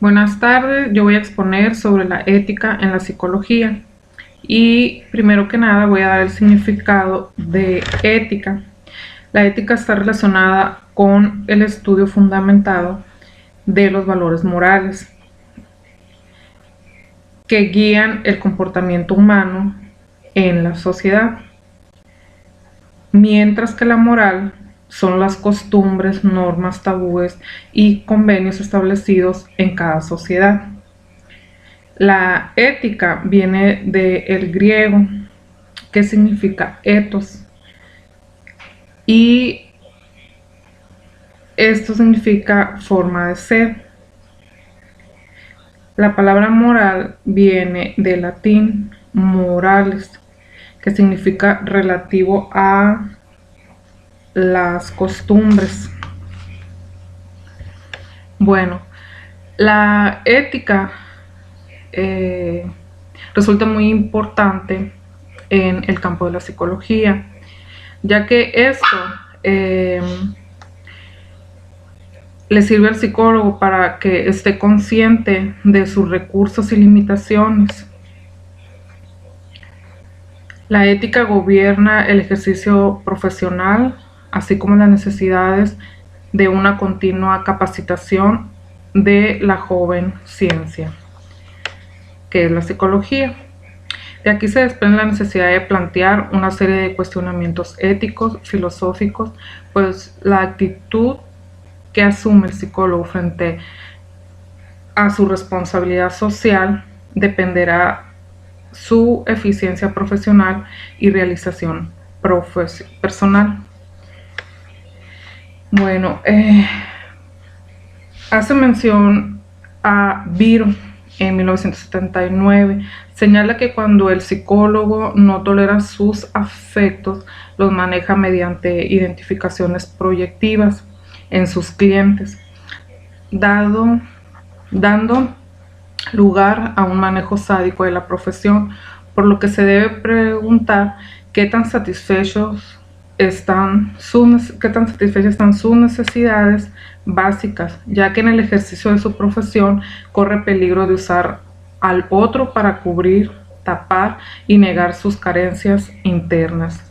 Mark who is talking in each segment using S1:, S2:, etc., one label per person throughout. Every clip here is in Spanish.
S1: Buenas tardes, yo voy a exponer sobre la ética en la psicología y primero que nada voy a dar el significado de ética. La ética está relacionada con el estudio fundamentado de los valores morales que guían el comportamiento humano en la sociedad, mientras que la moral son las costumbres, normas, tabúes y convenios establecidos en cada sociedad. La ética viene del griego, que significa ethos, y esto significa forma de ser. La palabra moral viene del latín morales, que significa relativo a las costumbres. Bueno, la ética resulta muy importante en el campo de la psicología, ya que esto le sirve al psicólogo para que esté consciente de sus recursos y limitaciones. La ética gobierna el ejercicio profesional, así como las necesidades de una continua capacitación de la joven ciencia, que es la psicología. De aquí se desprende la necesidad de plantear una serie de cuestionamientos éticos, filosóficos, pues la actitud que asume el psicólogo frente a su responsabilidad social dependerá su eficiencia profesional y realización personal. Bueno, hace mención a Viro en 1979. Señala que cuando el psicólogo no tolera sus afectos, los maneja mediante identificaciones proyectivas en sus clientes, dando lugar a un manejo sádico de la profesión, por lo que se debe preguntar qué tan satisfechas están sus necesidades básicas, ya que en el ejercicio de su profesión corre peligro de usar al otro para cubrir, tapar y negar sus carencias internas.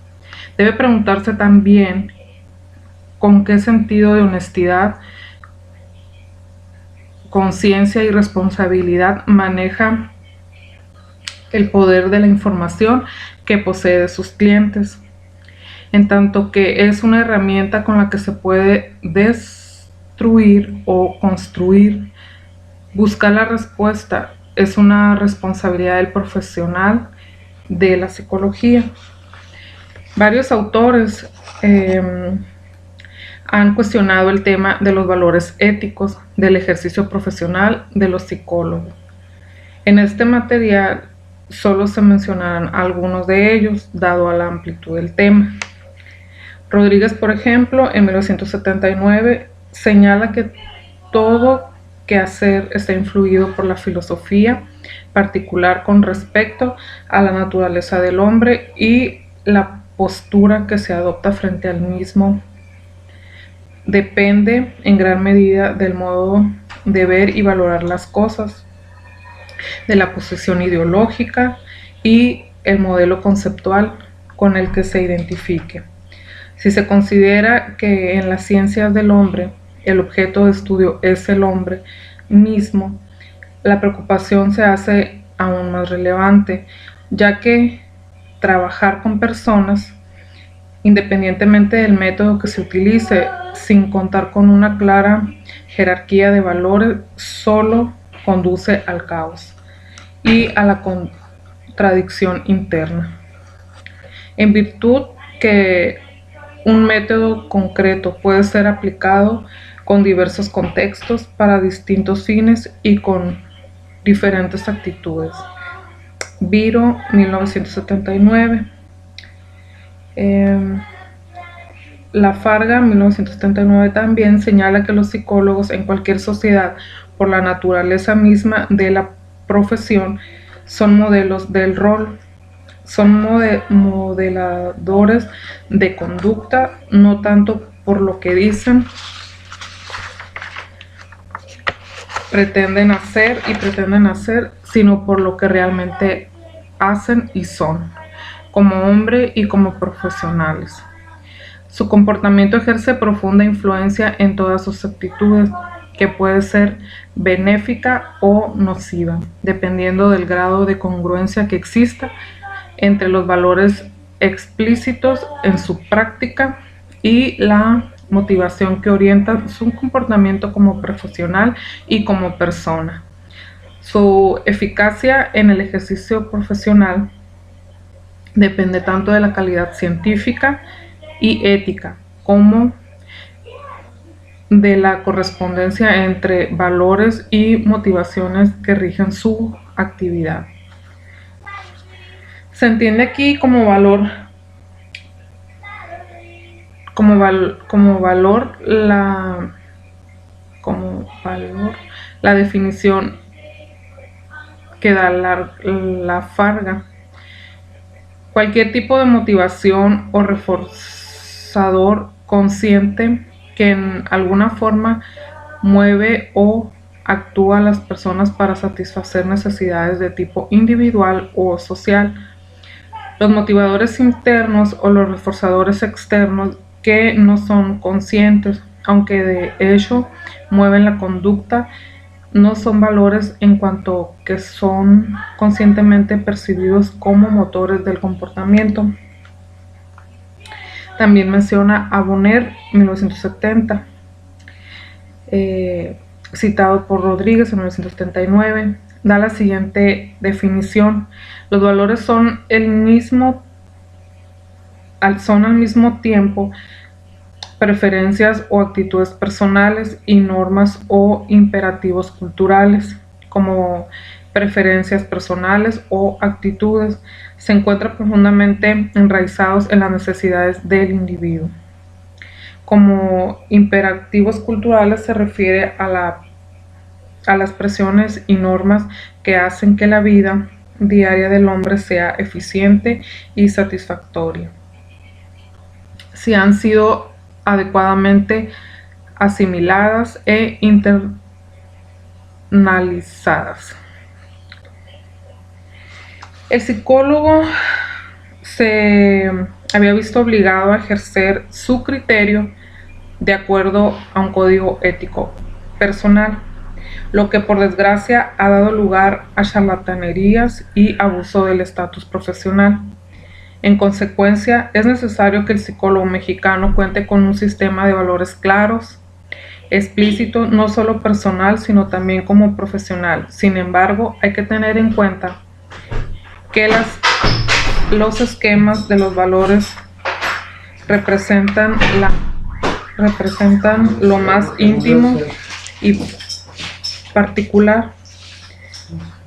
S1: Debe preguntarse también con qué sentido de honestidad, conciencia y responsabilidad maneja el poder de la información que posee de sus clientes, en tanto que es una herramienta con la que se puede destruir o construir. Buscar la respuesta es una responsabilidad del profesional de la psicología. Varios autores han cuestionado el tema de los valores éticos del ejercicio profesional de los psicólogos. En este material solo se mencionarán algunos de ellos, dado a la amplitud del tema. Rodríguez, por ejemplo, en 1979 señala que todo quehacer está influido por la filosofía particular con respecto a la naturaleza del hombre y la postura que se adopta frente al mismo depende en gran medida del modo de ver y valorar las cosas, de la posición ideológica y el modelo conceptual con el que se identifique. Si se considera que en las ciencias del hombre el objeto de estudio es el hombre mismo, la preocupación se hace aún más relevante, ya que trabajar con personas, independientemente del método que se utilice, sin contar con una clara jerarquía de valores, solo conduce al caos y a la contradicción interna. En virtud que un método concreto puede ser aplicado con diversos contextos para distintos fines y con diferentes actitudes. Viro, 1979. La Farga, 1979, también señala que los psicólogos en cualquier sociedad, por la naturaleza misma de la profesión, son modelos del rol, son modeladores de conducta, no tanto por lo que dicen, pretenden hacer, sino por lo que realmente hacen y son, como hombre y como profesionales. Su comportamiento ejerce profunda influencia en todas sus actitudes, que puede ser benéfica o nociva, dependiendo del grado de congruencia que exista entre los valores explícitos en su práctica y la motivación que orienta su comportamiento como profesional y como persona. Su eficacia en el ejercicio profesional depende tanto de la calidad científica y ética como de la correspondencia entre valores y motivaciones que rigen su actividad. Se entiende aquí como valor la definición que da la Farga. Cualquier tipo de motivación o reforzador consciente que en alguna forma mueve o actúa a las personas para satisfacer necesidades de tipo individual o social. Los motivadores internos o los reforzadores externos que no son conscientes, aunque de hecho mueven la conducta, no son valores en cuanto que son conscientemente percibidos como motores del comportamiento. También menciona a Bonner, 1970, citado por Rodríguez en 1979, da la siguiente definición: los valores son al mismo tiempo preferencias o actitudes personales y normas o imperativos culturales. Como preferencias personales o actitudes se encuentran profundamente enraizados en las necesidades del individuo. Como imperativos culturales se refiere a las presiones y normas que hacen que la vida diaria del hombre sea eficiente y satisfactoria, si han sido adecuadamente asimiladas e internalizadas. El psicólogo se había visto obligado a ejercer su criterio de acuerdo a un código ético personal, lo que por desgracia ha dado lugar a charlatanerías y abuso del estatus profesional. En consecuencia, es necesario que el psicólogo mexicano cuente con un sistema de valores claros, explícito, no solo personal, sino también como profesional. Sin embargo, hay que tener en cuenta que los esquemas de los valores representan lo más íntimo y particular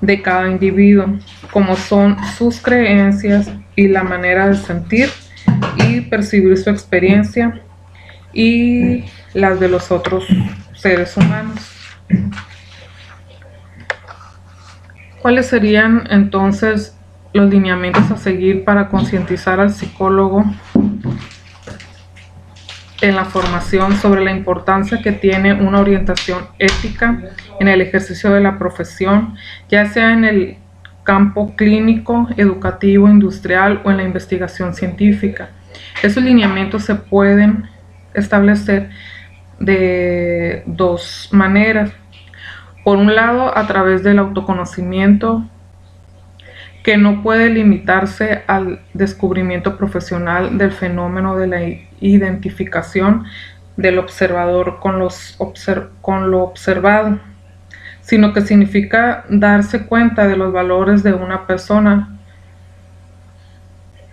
S1: de cada individuo, como son sus creencias y la manera de sentir y percibir su experiencia y las de los otros seres humanos. ¿Cuáles serían entonces los lineamientos a seguir para concientizar al psicólogo en la formación sobre la importancia que tiene una orientación ética en el ejercicio de la profesión, ya sea en el campo clínico, educativo, industrial o en la investigación científica? Esos lineamientos se pueden establecer de dos maneras. Por un lado, a través del autoconocimiento, que no puede limitarse al descubrimiento profesional del fenómeno de la identificación del observador con lo observado, sino que significa darse cuenta de los valores de una persona.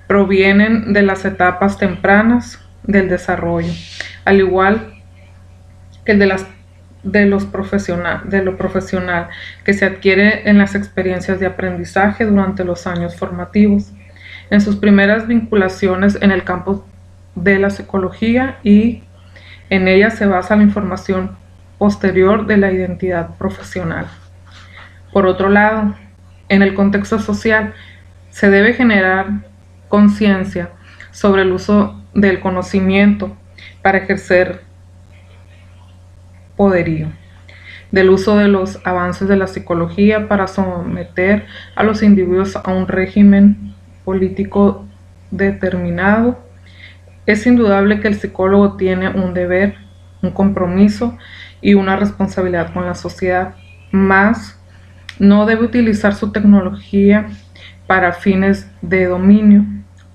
S1: Provienen de las etapas tempranas del desarrollo, al igual que el de lo profesional que se adquiere en las experiencias de aprendizaje durante los años formativos, en sus primeras vinculaciones en el campo de la psicología, y en ella se basa la información posterior de la identidad profesional. Por otro lado, en el contexto social se debe generar conciencia sobre el uso del conocimiento para ejercer poderío. del uso de los avances de la psicología para someter a los individuos a un régimen político determinado. Es indudable que el psicólogo tiene un deber, un compromiso y una responsabilidad con la sociedad, mas no debe utilizar su tecnología para fines de dominio,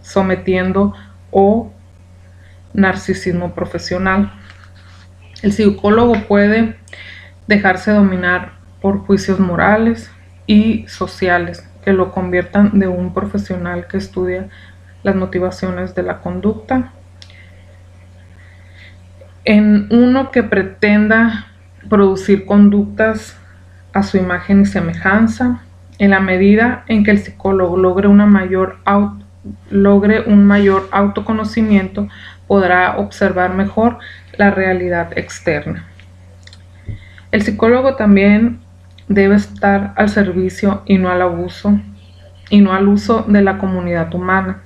S1: sometiendo o narcisismo profesional. El psicólogo puede dejarse dominar por juicios morales y sociales que lo conviertan de un profesional que estudia las motivaciones de la conducta en uno que pretenda producir conductas a su imagen y semejanza. En la medida en que el psicólogo logre un mayor autoconocimiento, podrá observar mejor la realidad externa. El psicólogo también debe estar al servicio y no al uso de la comunidad humana.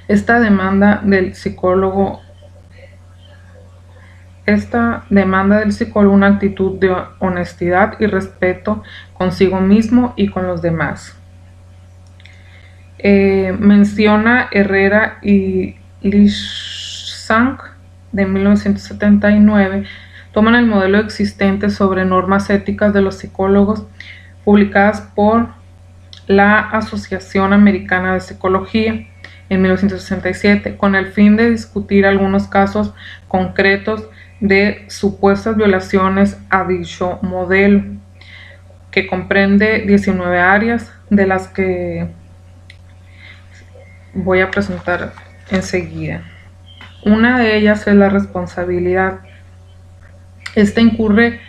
S1: Esta demanda del psicólogo una actitud de honestidad y respeto consigo mismo y con los demás. Menciona Herrera y Lishank de 1979, toman el modelo existente sobre normas éticas de los psicólogos publicadas por la Asociación Americana de Psicología en 1967, con el fin de discutir algunos casos concretos de supuestas violaciones a dicho modelo, que comprende 19 áreas, de las que voy a presentar enseguida. Una de ellas es la responsabilidad. Esta incurre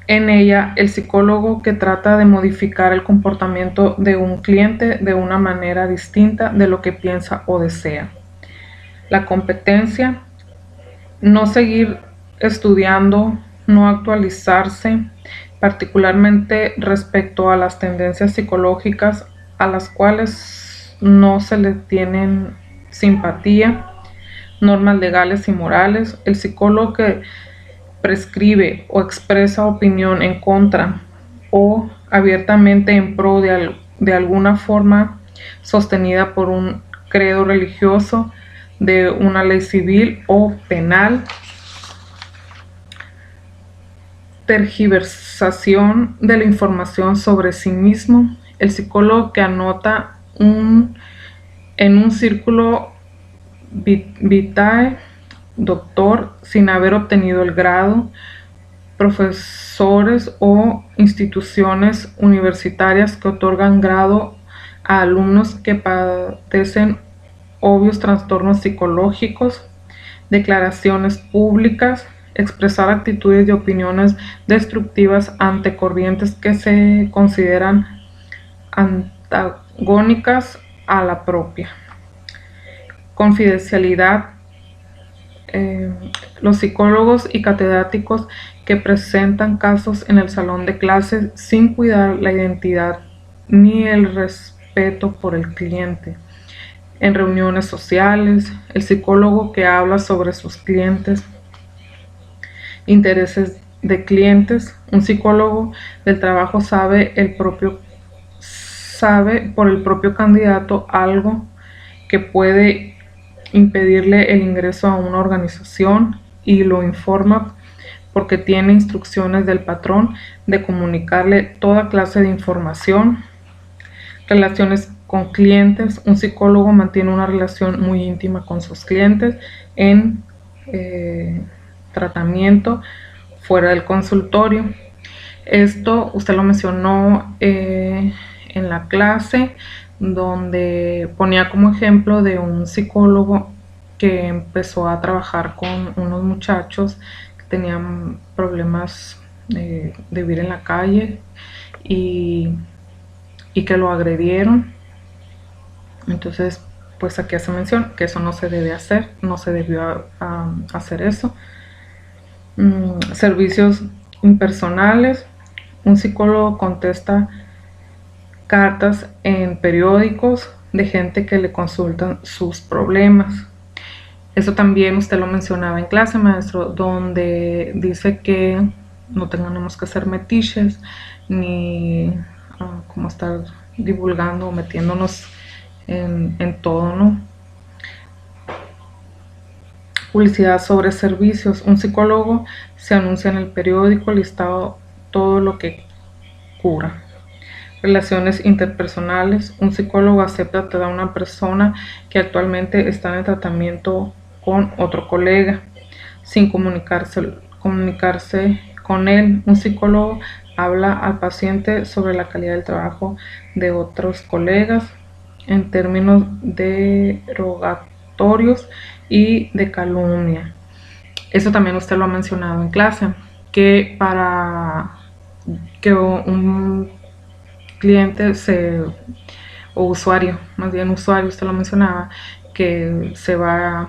S1: en ella el psicólogo que trata de modificar el comportamiento de un cliente de una manera distinta de lo que piensa o desea. La competencia: no seguir estudiando, no actualizarse, particularmente respecto a las tendencias psicológicas a las cuales no se le tienen simpatía, normas legales y morales. El psicólogo que prescribe o expresa opinión en contra o abiertamente en pro de alguna forma sostenida por un credo religioso, de una ley civil o penal, tergiversación de la información sobre sí mismo. El psicólogo que anota en un círculo vitae doctor sin haber obtenido el grado, profesores o instituciones universitarias que otorgan grado a alumnos que padecen obvios trastornos psicológicos, declaraciones públicas, expresar actitudes y opiniones destructivas ante corrientes que se consideran antagónicas a la propia. Confidencialidad. Los psicólogos y catedráticos que presentan casos en el salón de clases sin cuidar la identidad ni el respeto por el cliente. En reuniones sociales, el psicólogo que habla sobre sus clientes, intereses de clientes. Un psicólogo del trabajo sabe por el propio candidato algo que puede impedirle el ingreso a una organización y lo informa porque tiene instrucciones del patrón de comunicarle toda clase de información. Relaciones con clientes. Un psicólogo mantiene una relación muy íntima con sus clientes en tratamiento fuera del consultorio. Esto usted lo mencionó en la clase, donde ponía como ejemplo de un psicólogo que empezó a trabajar con unos muchachos que tenían problemas de vivir en la calle y que lo agredieron. Entonces, pues aquí hace mención que eso no se debe hacer, no se debió hacer eso. Servicios impersonales. Un psicólogo contesta cartas en periódicos de gente que le consultan sus problemas. Eso también usted lo mencionaba en clase, maestro, donde dice que no tenemos que ser metiches ni como estar divulgando o metiéndonos en todo, ¿no? Publicidad sobre servicios. Un psicólogo se anuncia en el periódico listado todo lo que cura. Relaciones interpersonales. Un psicólogo acepta a toda una persona que actualmente está en tratamiento con otro colega sin comunicarse con él. Un psicólogo habla al paciente sobre la calidad del trabajo de otros colegas en términos derogatorios y de calumnia. Eso también usted lo ha mencionado en clase, que para que un cliente o usuario, más bien usuario, usted lo mencionaba, que se va a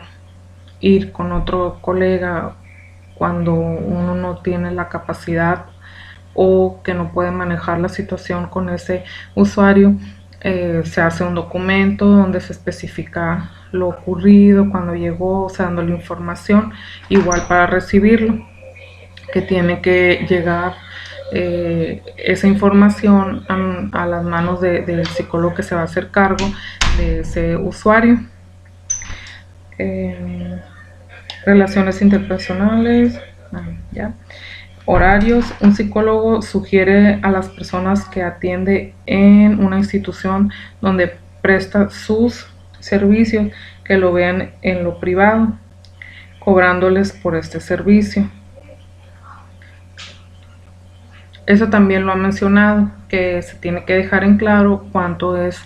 S1: ir con otro colega cuando uno no tiene la capacidad o que no puede manejar la situación con ese usuario, se hace un documento donde se especifica lo ocurrido, cuando llegó, o sea, dándole información, igual para recibirlo, que tiene que llegar esa información a las manos del psicólogo que se va a hacer cargo de ese usuario. Relaciones interpersonales, ya. Horarios. Un psicólogo sugiere a las personas que atiende en una institución donde presta sus servicios que lo vean en lo privado, cobrándoles por este servicio. Eso también lo ha mencionado, que se tiene que dejar en claro cuánto es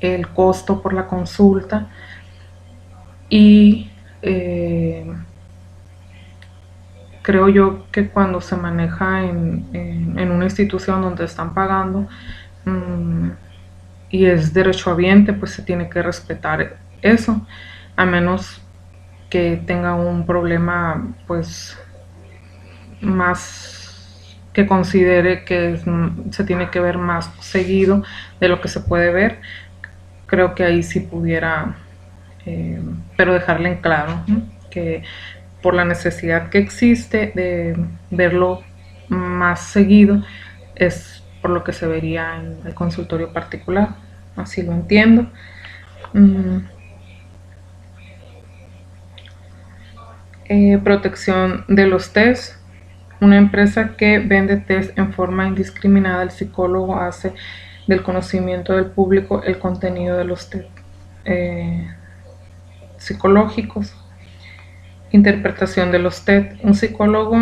S1: el costo por la consulta y creo yo que cuando se maneja en una institución donde están pagando y es derechohabiente, pues se tiene que respetar eso, a menos que tenga un problema pues más que considere que se tiene que ver más seguido de lo que se puede ver. Creo que ahí sí pudiera, pero dejarle en claro, ¿no?, que por la necesidad que existe de verlo más seguido es por lo que se vería en el consultorio particular. Así lo entiendo. Protección de los test. Una empresa que vende test en forma indiscriminada, el psicólogo hace del conocimiento del público el contenido de los test psicológicos. Interpretación de los test. Un psicólogo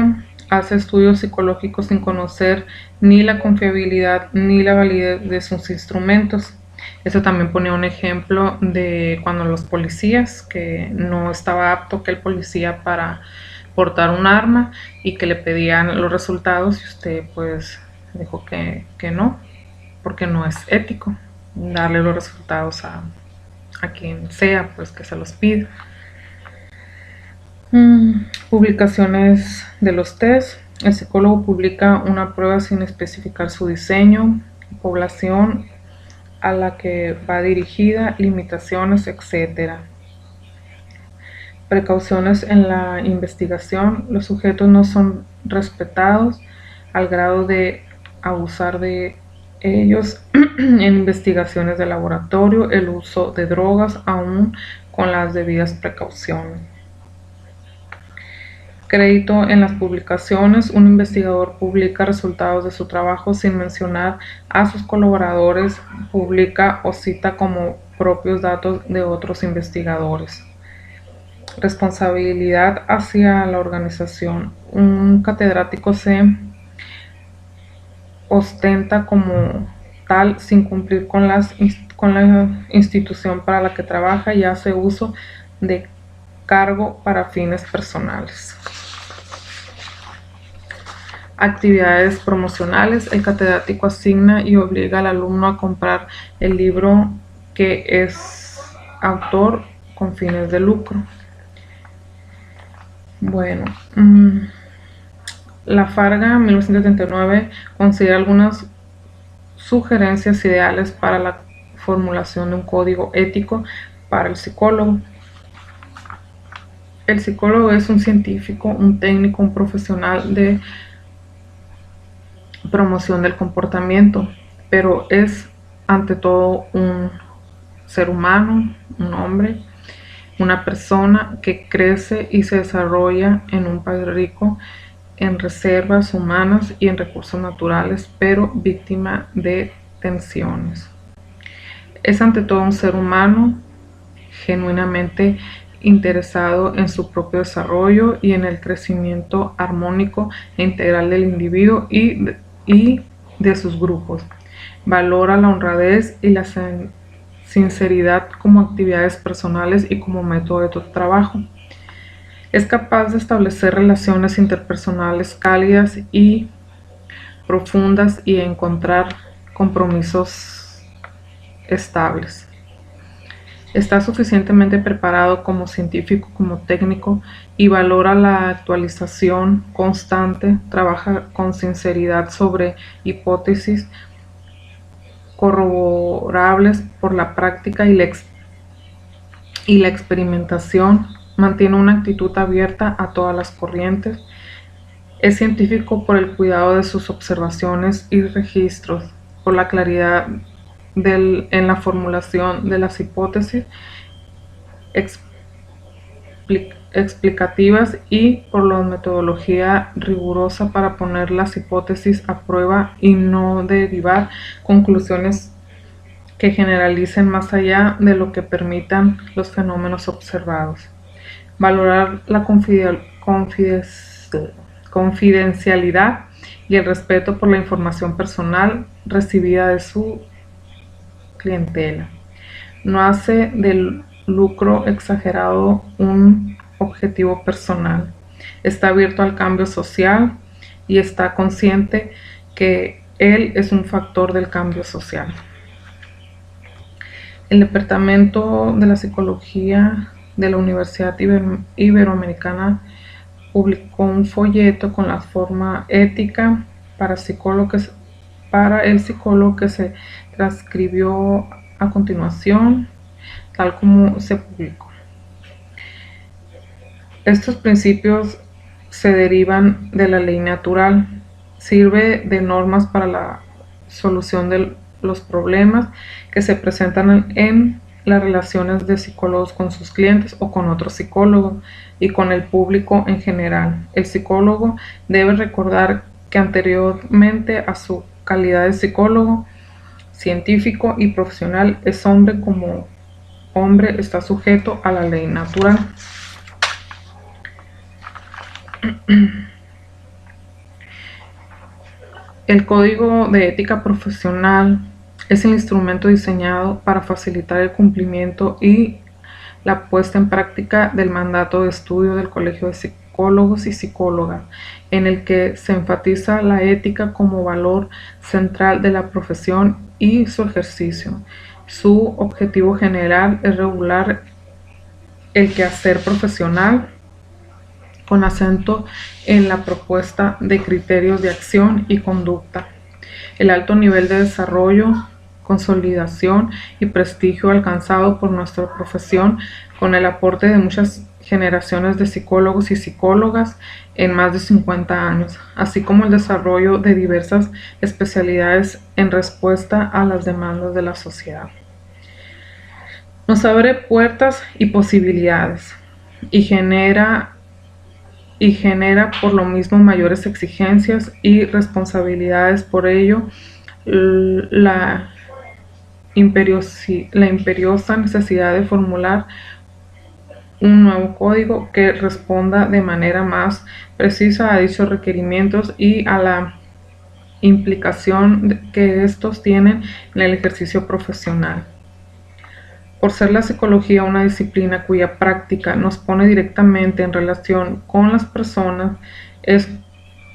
S1: hace estudios psicológicos sin conocer ni la confiabilidad ni la validez de sus instrumentos. Eso también ponía un ejemplo de cuando los policías, que no estaba apto que el policía para portar un arma y que le pedían los resultados y usted pues dijo que no, porque no es ético darle los resultados a quien sea pues que se los pida. Publicaciones de los test. El psicólogo publica una prueba sin especificar su diseño, población a la que va dirigida, limitaciones, etc. Precauciones en la investigación. Los sujetos no son respetados al grado de abusar de ellos en investigaciones de laboratorio, el uso de drogas aún con las debidas precauciones. Crédito en las publicaciones. Un investigador publica resultados de su trabajo sin mencionar a sus colaboradores, publica o cita como propios datos de otros investigadores. Responsabilidad hacia la organización. Un catedrático se ostenta como tal sin cumplir con la institución para la que trabaja y hace uso de cargo para fines personales. Actividades promocionales. El catedrático asigna y obliga al alumno a comprar el libro que es autor con fines de lucro. Bueno, la Farga 1979 considera algunas sugerencias ideales para la formulación de un código ético para el psicólogo. El psicólogo es un científico, un técnico, un profesional de promoción del comportamiento, pero es ante todo un ser humano, un hombre, una persona que crece y se desarrolla en un país rico en reservas humanas y en recursos naturales, pero víctima de tensiones. Es ante todo un ser humano genuinamente interesado en su propio desarrollo y en el crecimiento armónico e integral del individuo y de sus grupos. Valora la honradez y la sinceridad como actividades personales y como método de trabajo. Es capaz de establecer relaciones interpersonales cálidas y profundas y encontrar compromisos estables. Está suficientemente preparado como científico, como técnico, y valora la actualización constante, trabaja con sinceridad sobre hipótesis corroborables por la práctica y la experimentación, mantiene una actitud abierta a todas las corrientes, es científico por el cuidado de sus observaciones y registros, por la claridad en la formulación de las hipótesis explicativas y por la metodología rigurosa para poner las hipótesis a prueba y no derivar conclusiones que generalicen más allá de lo que permitan los fenómenos observados. Valorar la confidencialidad y el respeto por la información personal recibida de su clientela. No hace del lucro exagerado un objetivo personal. Está abierto al cambio social y está consciente que él es un factor del cambio social. El Departamento de la Psicología de la Universidad Iberoamericana publicó un folleto con la forma ética para el psicólogo que se transcribió a continuación, tal como se publicó. Estos principios se derivan de la ley natural, sirve de normas para la solución de los problemas que se presentan en las relaciones de psicólogos con sus clientes o con otros psicólogos y con el público en general. El psicólogo debe recordar que anteriormente a su calidad de psicólogo, científico y profesional, es hombre. Como hombre está sujeto a la ley natural. El Código de Ética Profesional es el instrumento diseñado para facilitar el cumplimiento y la puesta en práctica del mandato de estudio del Colegio de Psicólogos y Psicólogas, en el que se enfatiza la ética como valor central de la profesión y su ejercicio. Su objetivo general es regular el quehacer profesional con acento en la propuesta de criterios de acción y conducta. El alto nivel de desarrollo, consolidación y prestigio alcanzado por nuestra profesión con el aporte de muchas generaciones de psicólogos y psicólogas en más de 50 años, así como el desarrollo de diversas especialidades en respuesta a las demandas de la sociedad. Nos abre puertas y posibilidades y genera por lo mismo mayores exigencias y responsabilidades. Por ello, la imperiosa necesidad de formular un nuevo código que responda de manera más precisa a dichos requerimientos y a la implicación que estos tienen en el ejercicio profesional. Por ser la psicología una disciplina cuya práctica nos pone directamente en relación con las personas, es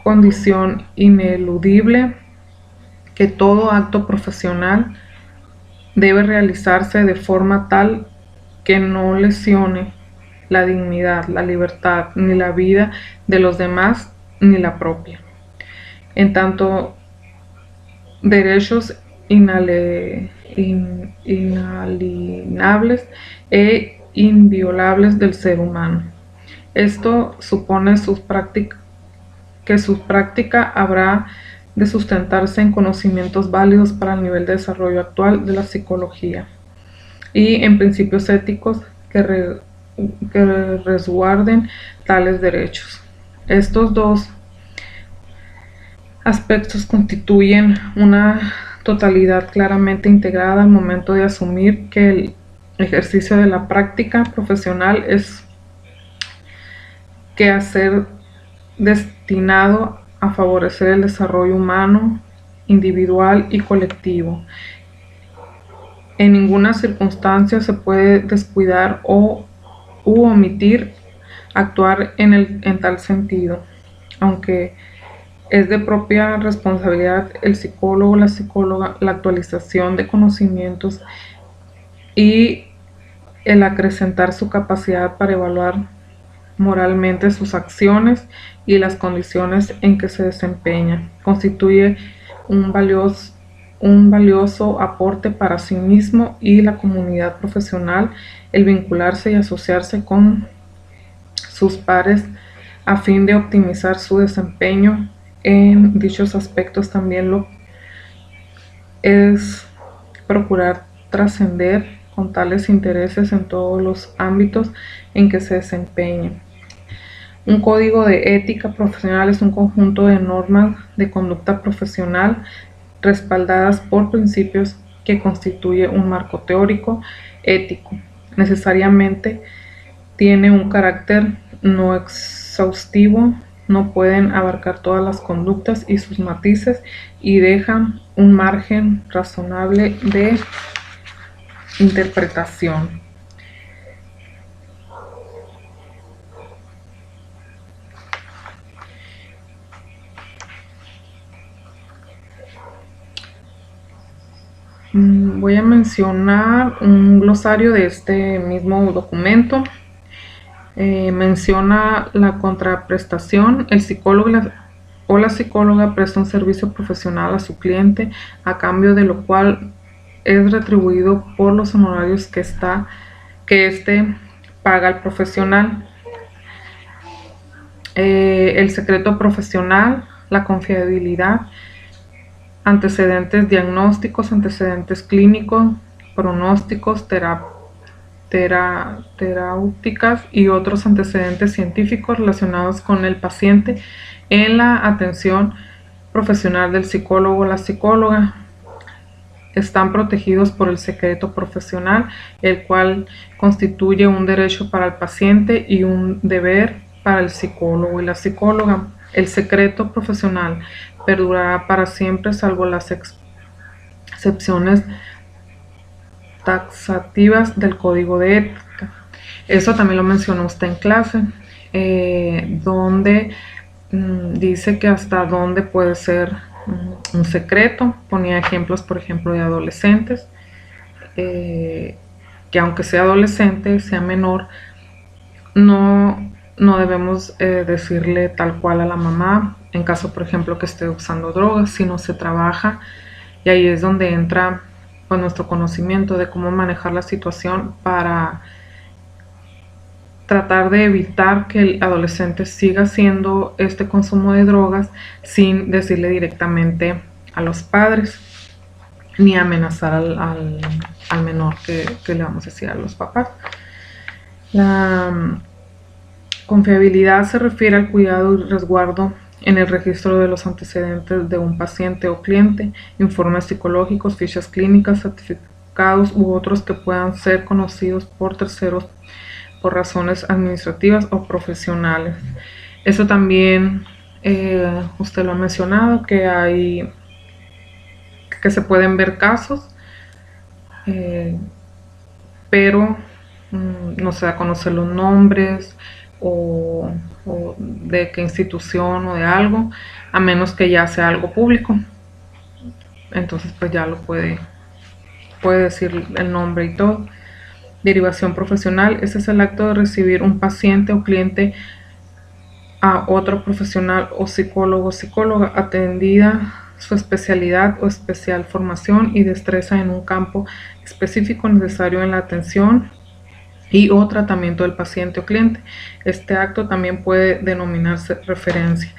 S1: condición ineludible que todo acto profesional debe realizarse de forma tal que no lesione la dignidad, la libertad, ni la vida de los demás, ni la propia. En tanto, derechos inalienables e inviolables del ser humano. Esto supone que su práctica habrá de sustentarse en conocimientos válidos para el nivel de desarrollo actual de la psicología y en principios éticos que resguarden tales derechos. Estos dos aspectos constituyen una totalidad claramente integrada al momento de asumir que el ejercicio de la práctica profesional es quehacer destinado a favorecer el desarrollo humano, individual y colectivo. En ninguna circunstancia se puede descuidar u omitir actuar en tal sentido, aunque es de propia responsabilidad el psicólogo o la psicóloga la actualización de conocimientos y el acrecentar su capacidad para evaluar moralmente sus acciones y las condiciones en que se desempeñan. Constituye un valioso aporte para sí mismo y la comunidad profesional el vincularse y asociarse con sus pares a fin de optimizar su desempeño en dichos aspectos. También lo es procurar trascender con tales intereses en todos los ámbitos en que se desempeñen. Un código de ética profesional es un conjunto de normas de conducta profesional respaldadas por principios que constituye un marco teórico ético. Necesariamente tiene un carácter no exhaustivo, no pueden abarcar todas las conductas y sus matices y dejan un margen razonable de interpretación. Voy a mencionar un glosario de este mismo documento. Menciona la contraprestación. El psicólogo o la psicóloga presta un servicio profesional a su cliente a cambio de lo cual es retribuido por los honorarios que éste paga al profesional. El secreto profesional, la confiabilidad, antecedentes diagnósticos, antecedentes clínicos, pronósticos, terapéuticas y otros antecedentes científicos relacionados con el paciente en la atención profesional del psicólogo o la psicóloga están protegidos por el secreto profesional, el cual constituye un derecho para el paciente y un deber para el psicólogo y la psicóloga. El secreto profesional perdurará para siempre, salvo las excepciones taxativas del Código de Ética. Eso también lo mencionó usted en clase, donde dice que hasta dónde puede ser un secreto. Ponía ejemplos, por ejemplo, de adolescentes, que aunque sea adolescente, sea menor, no debemos decirle tal cual a la mamá, en caso, por ejemplo, que esté usando drogas, sino se trabaja, y ahí es donde entra pues nuestro conocimiento de cómo manejar la situación para tratar de evitar que el adolescente siga haciendo este consumo de drogas sin decirle directamente a los padres ni amenazar al menor que le vamos a decir a los papás. La confiabilidad se refiere al cuidado y resguardo en el registro de los antecedentes de un paciente o cliente, informes psicológicos, fichas clínicas, certificados u otros que puedan ser conocidos por terceros por razones administrativas o profesionales. Eso también usted lo ha mencionado, que se pueden ver casos, pero no se da a conocer los nombres o de qué institución o de algo, a menos que ya sea algo público. Entonces pues ya lo puede decir el nombre y todo. Derivación profesional, ese es el acto de recibir un paciente o cliente a otro profesional o psicólogo o psicóloga, atendida su especialidad o especial formación y destreza en un campo específico necesario en la atención y o tratamiento del paciente o cliente. Este acto también puede denominarse referencia.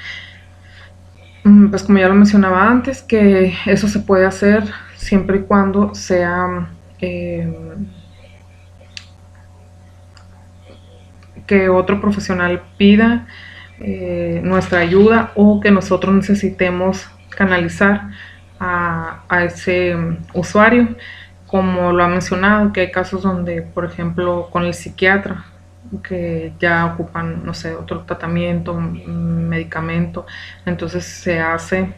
S1: Pues como ya lo mencionaba antes, que eso se puede hacer siempre y cuando sea que otro profesional pida nuestra ayuda o que nosotros necesitemos canalizar a ese usuario, como lo ha mencionado, que hay casos donde, por ejemplo, con el psiquiatra, que ya ocupan, no sé, otro tratamiento, medicamento, entonces se hace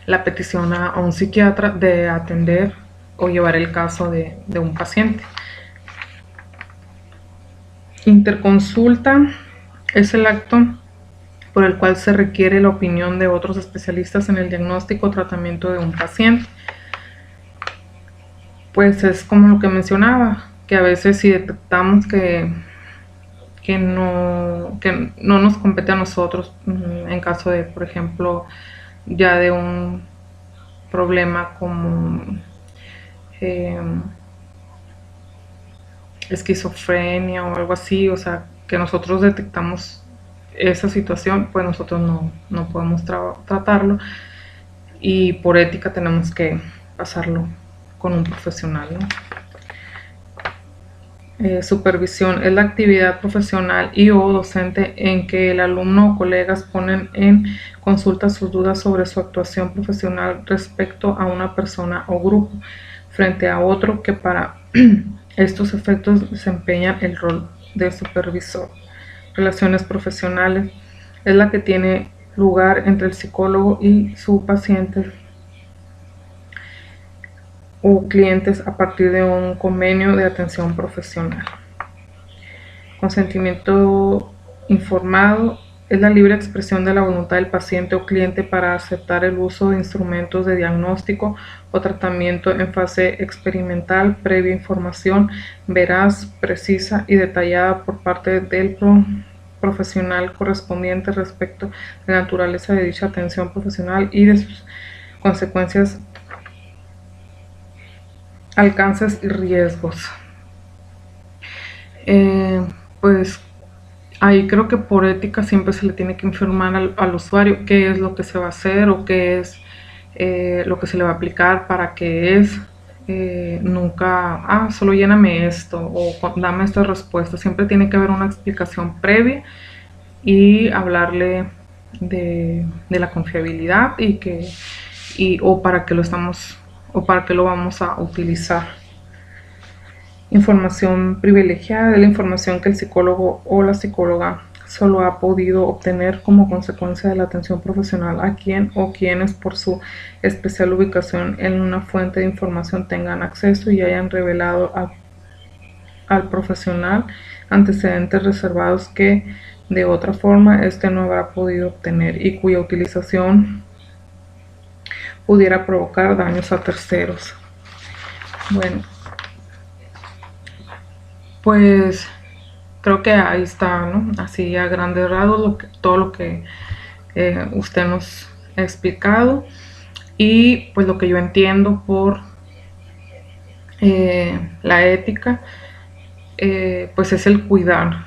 S1: la petición a un psiquiatra de atender o llevar el caso de un paciente. Interconsulta es el acto por el cual se requiere la opinión de otros especialistas en el diagnóstico o tratamiento de un paciente. Pues es como lo que mencionaba, que a veces si detectamos que no nos compete a nosotros, en caso de, por ejemplo, ya de un problema como esquizofrenia o algo así, o sea, que nosotros detectamos esa situación, pues nosotros no podemos tratarlo y por ética tenemos que pasarlo con un profesional, ¿no? Supervisión es la actividad profesional y o docente en que el alumno o colegas ponen en consulta sus dudas sobre su actuación profesional respecto a una persona o grupo frente a otro que para estos efectos desempeñan el rol de supervisor. Relaciones profesionales es la que tiene lugar entre el psicólogo y su paciente o clientes a partir de un convenio de atención profesional. Consentimiento informado es la libre expresión de la voluntad del paciente o cliente para aceptar el uso de instrumentos de diagnóstico o tratamiento en fase experimental previa información veraz, precisa y detallada por parte del profesional correspondiente respecto de la naturaleza de dicha atención profesional y de sus consecuencias, alcances y riesgos. Pues ahí creo que por ética siempre se le tiene que informar al usuario qué es lo que se va a hacer o qué es lo que se le va a aplicar, para qué es. Nunca, solo lléname esto o dame esta respuesta. Siempre tiene que haber una explicación previa y hablarle de la confiabilidad o para qué lo estamos o para qué lo vamos a utilizar. Información privilegiada es la información que el psicólogo o la psicóloga solo ha podido obtener como consecuencia de la atención profesional a quien o quienes por su especial ubicación en una fuente de información tengan acceso y hayan revelado al profesional antecedentes reservados que de otra forma éste no habrá podido obtener y cuya utilización pudiera provocar daños a terceros. Bueno, pues creo que ahí está, ¿no? Así a grandes rasgos todo lo que usted nos ha explicado y pues lo que yo entiendo por la ética, pues es el cuidar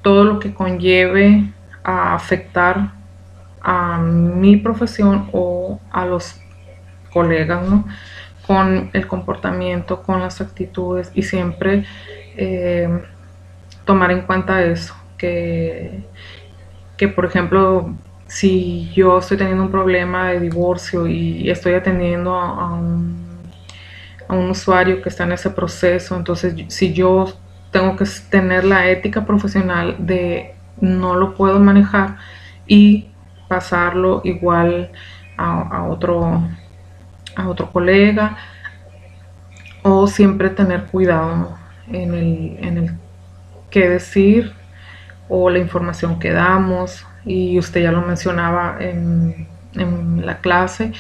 S1: todo lo que conlleve a afectar a mi profesión o a los colegas, ¿no? Con el comportamiento, con las actitudes y siempre tomar en cuenta eso, que por ejemplo, si yo estoy teniendo un problema de divorcio y estoy atendiendo a un usuario que está en ese proceso, entonces si yo tengo que tener la ética profesional de no lo puedo manejar y pasarlo igual a otro colega, o siempre tener cuidado en el qué decir o la información que damos. Y usted ya lo mencionaba en la clase,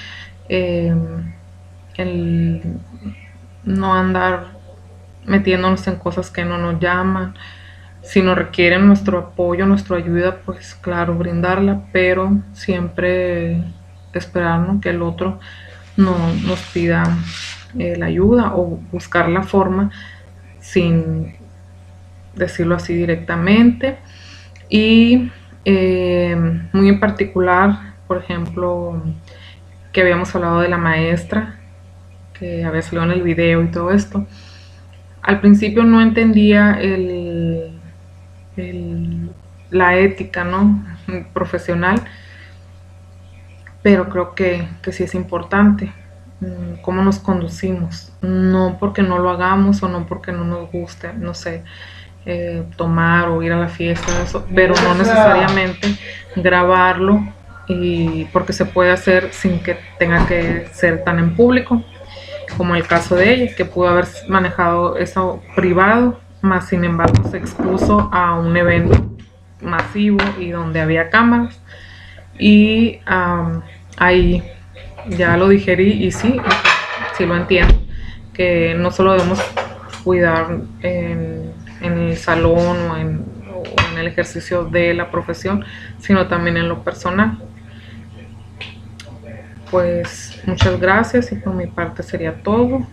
S1: el no andar metiéndonos en cosas que no nos llaman. Si nos requieren nuestro apoyo, nuestra ayuda, pues claro, brindarla, pero siempre esperar, ¿no?, que el otro no nos pida la ayuda o buscar la forma sin decirlo así directamente. Y muy en particular, por ejemplo, que habíamos hablado de la maestra que había salido en el video y todo esto. Al principio no entendía la ética, ¿no? Profesional, pero creo que sí es importante cómo nos conducimos, no porque no lo hagamos o no porque no nos guste, no sé, tomar o ir a la fiesta, eso, pero no necesariamente grabarlo, y porque se puede hacer sin que tenga que ser tan en público, como el caso de ella, que pudo haber manejado eso privado, más sin embargo se expuso a un evento masivo y donde había cámaras, y ahí ya lo digerí y sí, sí lo entiendo, que no solo debemos cuidar en el salón o en el ejercicio de la profesión, sino también en lo personal. Pues muchas gracias y por mi parte sería todo.